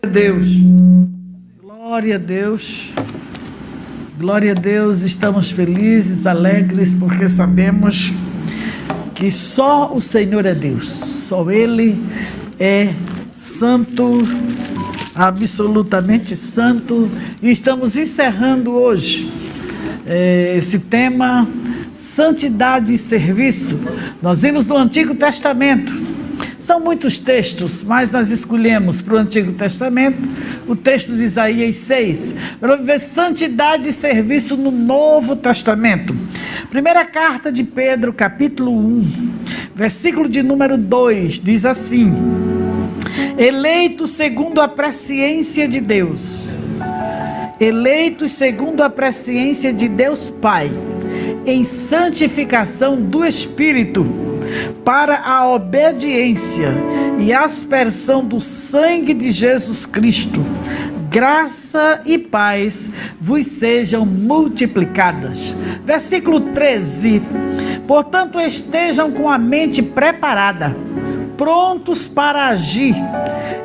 Deus, glória a Deus, glória a Deus. Estamos felizes, alegres, porque sabemos que só o Senhor é Deus, só Ele é santo, absolutamente santo. E estamos encerrando hoje esse tema, santidade e serviço. Nós vimos no Antigo Testamento. São muitos textos, mas nós escolhemos para o Antigo Testamento o texto de Isaías 6, para ver santidade e serviço no Novo Testamento. Primeira carta de Pedro, capítulo 1, versículo de número 2, diz assim: eleitos segundo a presciência de Deus, eleitos segundo a presciência de Deus Pai, em santificação do Espírito, para a obediência e aspersão do sangue de Jesus Cristo, graça e paz vos sejam multiplicadas. Versículo 13: portanto, estejam com a mente preparada, prontos para agir,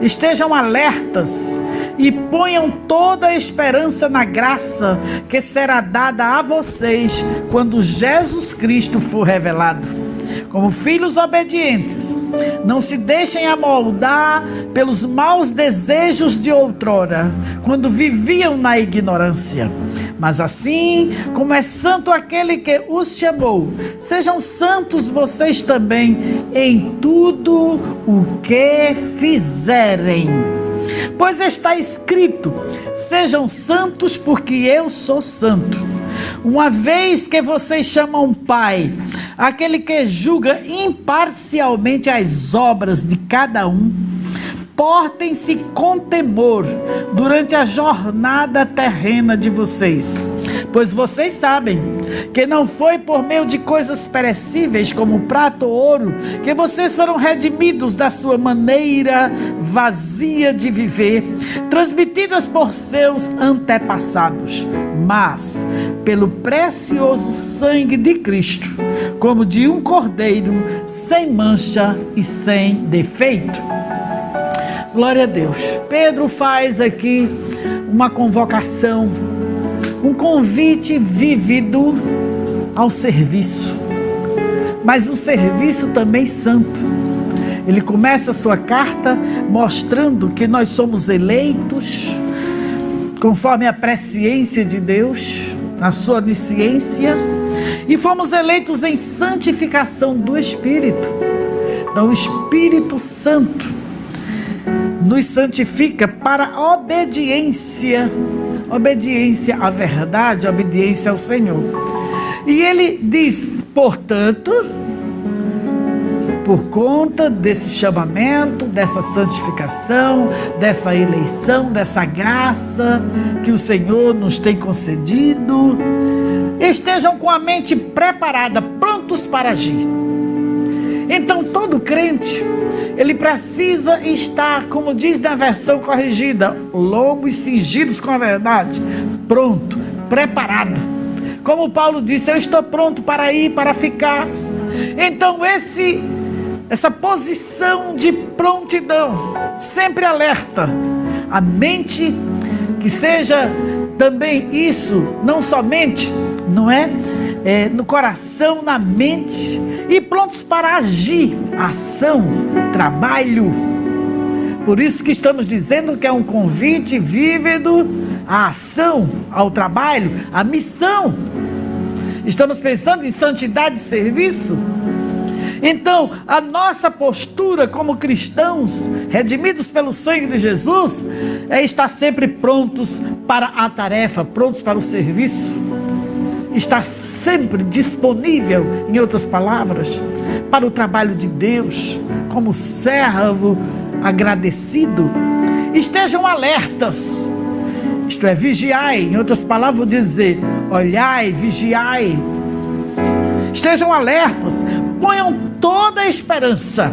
estejam alertas e ponham toda a esperança na graça que será dada a vocês quando Jesus Cristo for revelado. Como filhos obedientes, não se deixem amoldar pelos maus desejos de outrora, quando viviam na ignorância. Mas assim como é santo aquele que os chamou, sejam santos vocês também em tudo o que fizerem. Pois está escrito: sejam santos porque eu sou santo. Uma vez que vocês chamam Pai aquele que julga imparcialmente as obras de cada um, portem-se com temor durante a jornada terrena de vocês, pois vocês sabem que não foi por meio de coisas perecíveis como prata ou ouro que vocês foram redimidos da sua maneira vazia de viver, transmitidas por seus antepassados, mas pelo precioso sangue de Cristo, como de um cordeiro sem mancha e sem defeito. Glória a Deus. Pedro faz aqui uma convocação, um convite vívido ao serviço, mas um serviço também santo. Ele começa a sua carta mostrando que nós somos eleitos conforme a presciência de Deus, na sua onisciência, e fomos eleitos em santificação do Espírito. Então o Espírito Santo nos santifica para a obediência à verdade, obediência ao Senhor. E ele diz, portanto, por conta desse chamamento, dessa santificação, dessa eleição, dessa graça que o Senhor nos tem concedido, estejam com a mente preparada, prontos para agir. Então todo crente, ele precisa estar, como diz na versão corrigida, lombos cingidos com a verdade, pronto, preparado. Como Paulo disse, eu estou pronto para ir, para ficar. Então essa posição de prontidão, sempre alerta, a mente, que seja também isso, não somente, no coração, na mente, e prontos para agir, ação, trabalho. Por isso que estamos dizendo que é um convite vívido à ação, ao trabalho, à missão. Estamos pensando em santidade e serviço. Então, a nossa postura como cristãos, redimidos pelo sangue de Jesus, é estar sempre prontos para a tarefa, prontos para o serviço. Estar sempre disponível, em outras palavras, para o trabalho de Deus, como servo agradecido. Estejam alertas, isto é, vigiai, em outras palavras vou dizer, olhai, vigiai. Estejam alertas, ponham toda a esperança.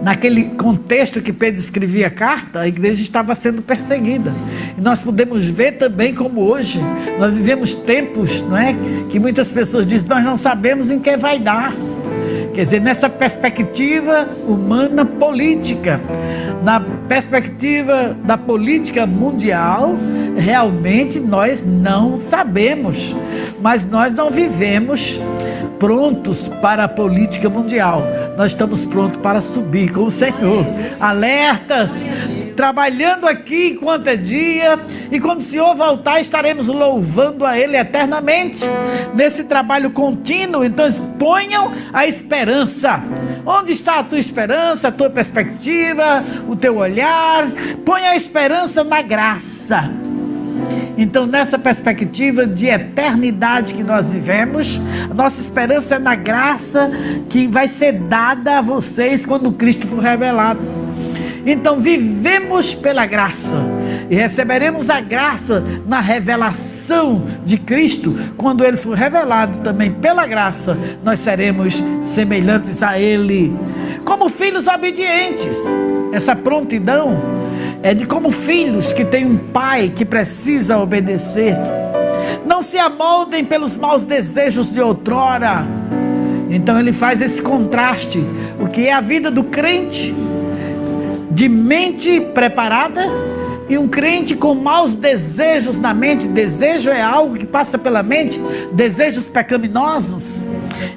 Naquele contexto que Pedro escrevia a carta, a igreja estava sendo perseguida. E nós podemos ver também como hoje, nós vivemos tempos, que muitas pessoas dizem, nós não sabemos em que vai dar. Quer dizer, nessa perspectiva humana política, na perspectiva da política mundial, realmente nós não sabemos, mas nós não vivemos prontos para a política mundial. Nós estamos prontos para subir com o Senhor. Alertas, trabalhando aqui enquanto é dia, e quando o Senhor voltar, estaremos louvando a Ele eternamente, nesse trabalho contínuo. Então ponham a esperança. Onde está a tua esperança, a tua perspectiva, o teu olhar? Ponha a esperança na graça. Então, nessa perspectiva de eternidade que nós vivemos, a nossa esperança é na graça que vai ser dada a vocês quando Cristo for revelado. Então, vivemos pela graça e receberemos a graça na revelação de Cristo. Quando Ele for revelado também pela graça, nós seremos semelhantes a Ele, como filhos obedientes. Essa prontidão é de como filhos que têm um pai que precisa obedecer. Não se amoldem pelos maus desejos de outrora. Então ele faz esse contraste. O que é a vida do crente de mente preparada e um crente com maus desejos na mente. Desejo é algo que passa pela mente, desejos pecaminosos.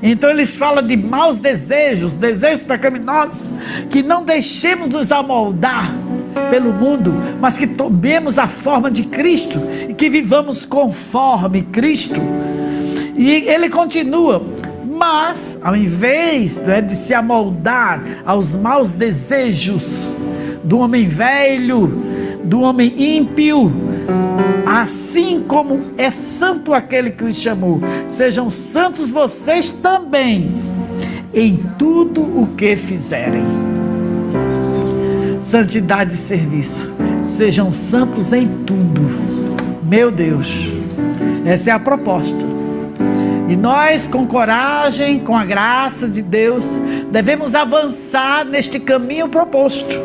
Então eles falam de maus desejos, desejos pecaminosos, que não deixemos nos amoldar pelo mundo, mas que tomemos a forma de Cristo e que vivamos conforme Cristo. E ele continua: mas ao invés de se amoldar aos maus desejos do homem velho, do homem ímpio, assim como é santo aquele que os chamou, sejam santos vocês também em tudo o que fizerem. Santidade e serviço. Sejam santos em tudo. Meu Deus, essa é a proposta. E nós, com coragem, com a graça de Deus, devemos avançar neste caminho proposto,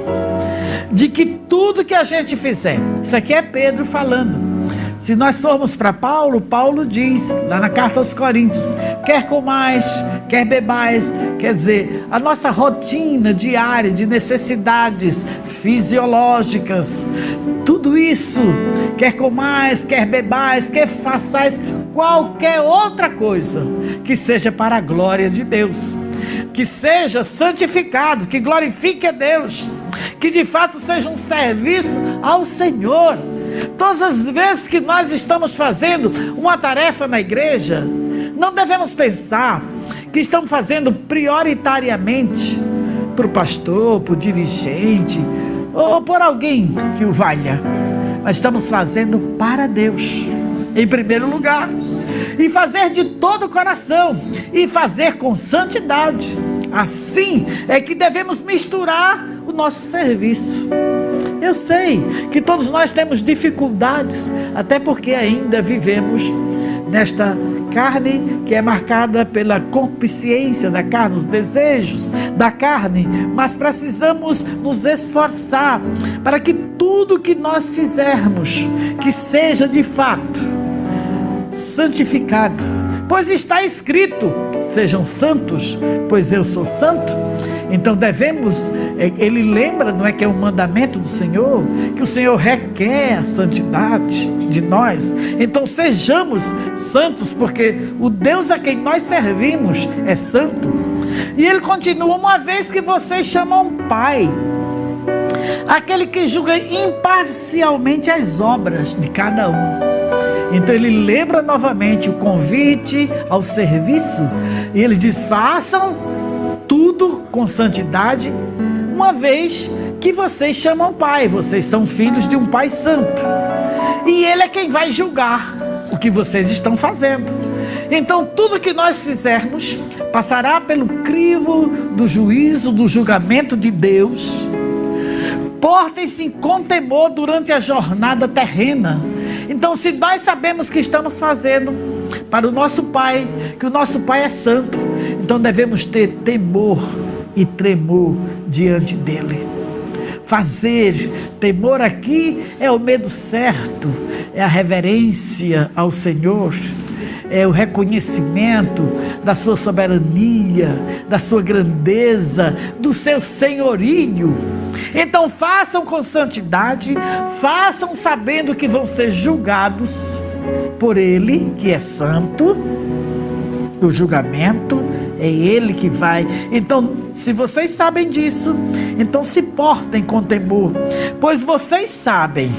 de que tudo que a gente fizer, isso aqui é Pedro falando. Se nós formos para Paulo, Paulo diz, lá na carta aos Coríntios, quer comais, quer bebais, quer dizer, a nossa rotina diária de necessidades fisiológicas, tudo isso, quer comais, quer bebais, quer façais qualquer outra coisa, que seja para a glória de Deus, que seja santificado, que glorifique a Deus, que de fato seja um serviço ao Senhor. Todas as vezes que nós estamos fazendo uma tarefa na igreja, não devemos pensar que estamos fazendo prioritariamente para o pastor, para o dirigente ou por alguém que o valha. Nós estamos fazendo para Deus, em primeiro lugar, e fazer de todo o coração e fazer com santidade. Assim é que devemos misturar o nosso serviço. Eu sei que todos nós temos dificuldades, até porque ainda vivemos nesta carne que é marcada pela concupiscência da carne, os desejos da carne, mas precisamos nos esforçar para que tudo que nós fizermos, que seja de fato santificado, pois está escrito: sejam santos, pois eu sou santo. Então devemos, ele lembra, não é que é um mandamento do Senhor, que o Senhor requer a santidade de nós. Então sejamos santos, porque o Deus a quem nós servimos é santo. E ele continua: uma vez que vocês chamam Pai, aquele que julga imparcialmente as obras de cada um. Então ele lembra novamente o convite ao serviço, e ele diz: façam tudo com santidade, uma vez que vocês chamam Pai, vocês são filhos de um Pai santo, e Ele é quem vai julgar o que vocês estão fazendo. Então tudo que nós fizermos passará pelo crivo do juízo, do julgamento de Deus. Portem-se com temor durante a jornada terrena. Então, se nós sabemos que estamos fazendo para o nosso Pai, que o nosso Pai é santo, então devemos ter temor e tremor diante dele. Fazer temor aqui é o medo certo, é a reverência ao Senhor, é o reconhecimento da sua soberania, da sua grandeza, do seu senhorio. Então façam com santidade, façam sabendo que vão ser julgados por Ele, que é santo. O julgamento é Ele que vai. Então, se vocês sabem disso, então se portem com temor, pois vocês sabem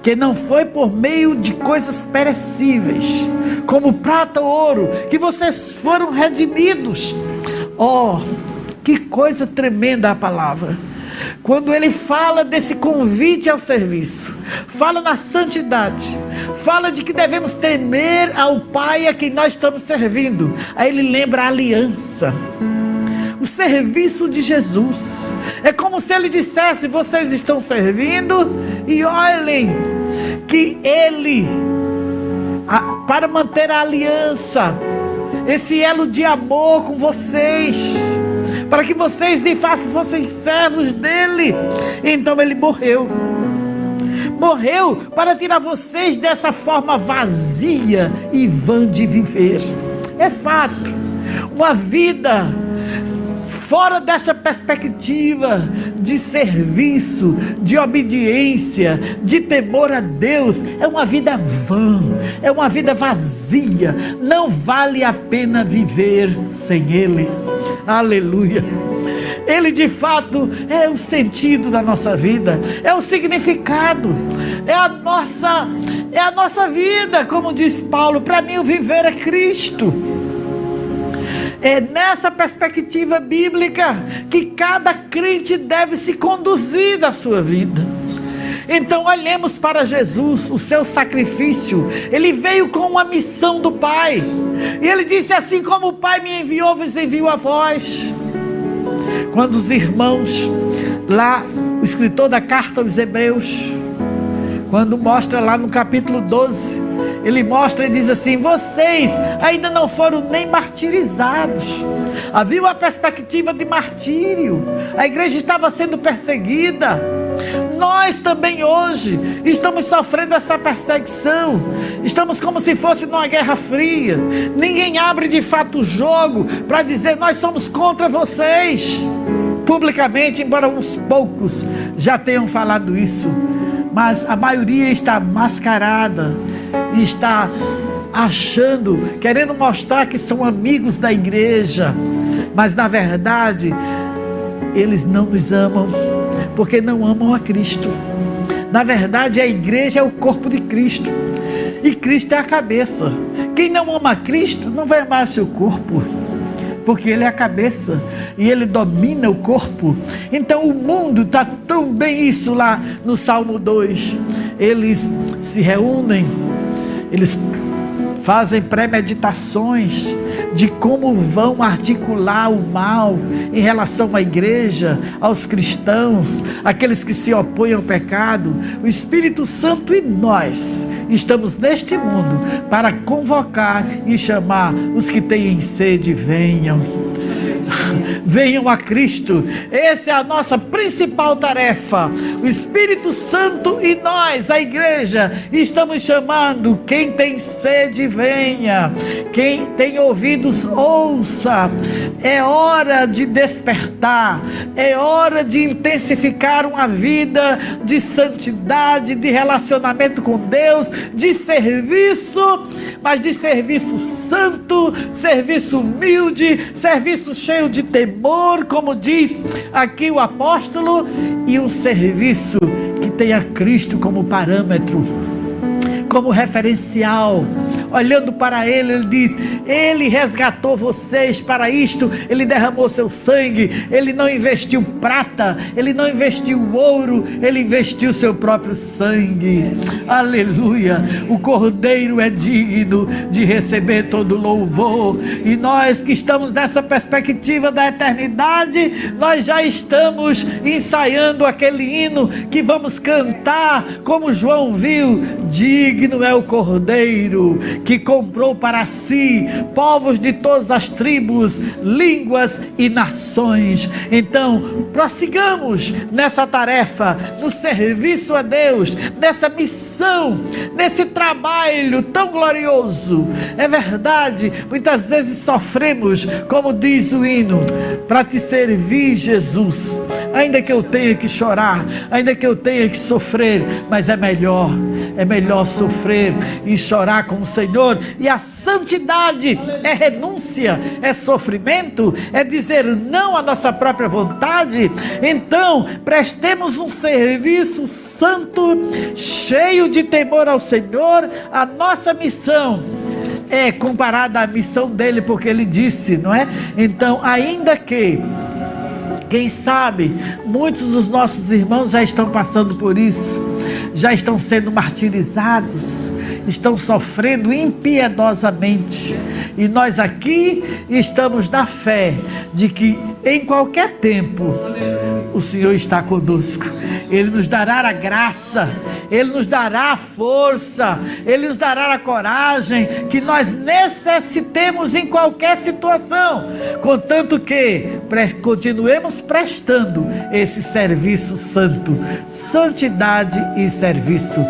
que não foi por meio de coisas perecíveis, como prata ou ouro, que vocês foram redimidos. Oh, que coisa tremenda a palavra! Quando ele fala desse convite ao serviço, fala na santidade, fala de que devemos temer ao Pai a quem nós estamos servindo. Aí ele lembra a aliança, o serviço de Jesus. É como se ele dissesse: vocês estão servindo e olhem que ele, para manter a aliança, esse elo de amor com vocês, para que vocês de fato fossem servos dele. Então ele morreu para tirar vocês dessa forma vazia e vã de viver. É fato, uma vida fora desta perspectiva de serviço, de obediência, de temor a Deus, é uma vida vã, é uma vida vazia. Não vale a pena viver sem Ele. Aleluia! Ele de fato é o sentido da nossa vida, é o significado, é a nossa vida. Como diz Paulo, para mim o viver é Cristo. É nessa perspectiva bíblica que cada crente deve se conduzir da sua vida. Então olhemos para Jesus, o seu sacrifício. Ele veio com uma missão do Pai, e ele disse: assim como o Pai me enviou, vos envio a vós. Quando os irmãos, lá o escritor da carta aos Hebreus, quando mostra lá no capítulo 12, ele mostra e diz assim: vocês ainda não foram nem martirizados. Havia uma perspectiva de martírio, a igreja estava sendo perseguida. Nós também hoje estamos sofrendo essa perseguição, estamos como se fosse numa guerra fria. Ninguém abre de fato o jogo para dizer: nós somos contra vocês, publicamente, embora uns poucos já tenham falado isso. Mas a maioria está mascarada e está achando, querendo mostrar que são amigos da igreja, mas na verdade eles não nos amam, porque não amam a Cristo. Na verdade, a igreja é o corpo de Cristo, e Cristo é a cabeça. Quem não ama a Cristo não vai amar seu corpo, porque Ele é a cabeça e Ele domina o corpo. Então o mundo está tão bem isso lá no Salmo 2. Eles se reúnem, eles fazem pré-meditações de como vão articular o mal em relação à igreja, aos cristãos, aqueles que se opõem ao pecado. O Espírito Santo e nós estamos neste mundo para convocar e chamar os que têm sede: venham. Venham a Cristo. Essa é a nossa principal tarefa. O Espírito Santo e nós, a igreja, estamos chamando: quem tem sede, venha. Quem tem ouvidos, ouça. É hora de despertar, é hora de intensificar uma vida de santidade, de relacionamento com Deus, de serviço, mas de serviço santo, serviço humilde, serviço cheio de temor, como diz aqui o apóstolo, e um serviço que tenha Cristo como parâmetro, como referencial. Olhando para Ele, Ele diz: Ele resgatou vocês para isto, Ele derramou seu sangue, Ele não investiu prata, Ele não investiu ouro, Ele investiu seu próprio sangue. Aleluia! O Cordeiro é digno de receber todo louvor, e nós que estamos nessa perspectiva da eternidade, nós já estamos ensaiando aquele hino que vamos cantar, como João viu: digno é o Cordeiro que comprou para si povos de todas as tribos, línguas e nações. Então, prossigamos nessa tarefa, no serviço a Deus, nessa missão, nesse trabalho tão glorioso. É verdade, muitas vezes sofremos, como diz o hino, para te servir, Jesus, ainda que eu tenha que chorar, ainda que eu tenha que sofrer, mas é melhor sofrer e chorar com o Senhor. E a santidade é renúncia, é sofrimento, é dizer não à nossa própria vontade. Então, prestemos um serviço santo, cheio de temor ao Senhor. A nossa missão é comparada à missão dele, porque ele disse, não é? Então, ainda que, quem sabe, muitos dos nossos irmãos já estão passando por isso, já estão sendo martirizados, estão sofrendo impiedosamente, e nós aqui estamos na fé de que em qualquer tempo o Senhor está conosco. Ele nos dará a graça, Ele nos dará a força, Ele nos dará a coragem que nós necessitemos em qualquer situação, contanto que continuemos prestando esse serviço santo, santidade e serviço.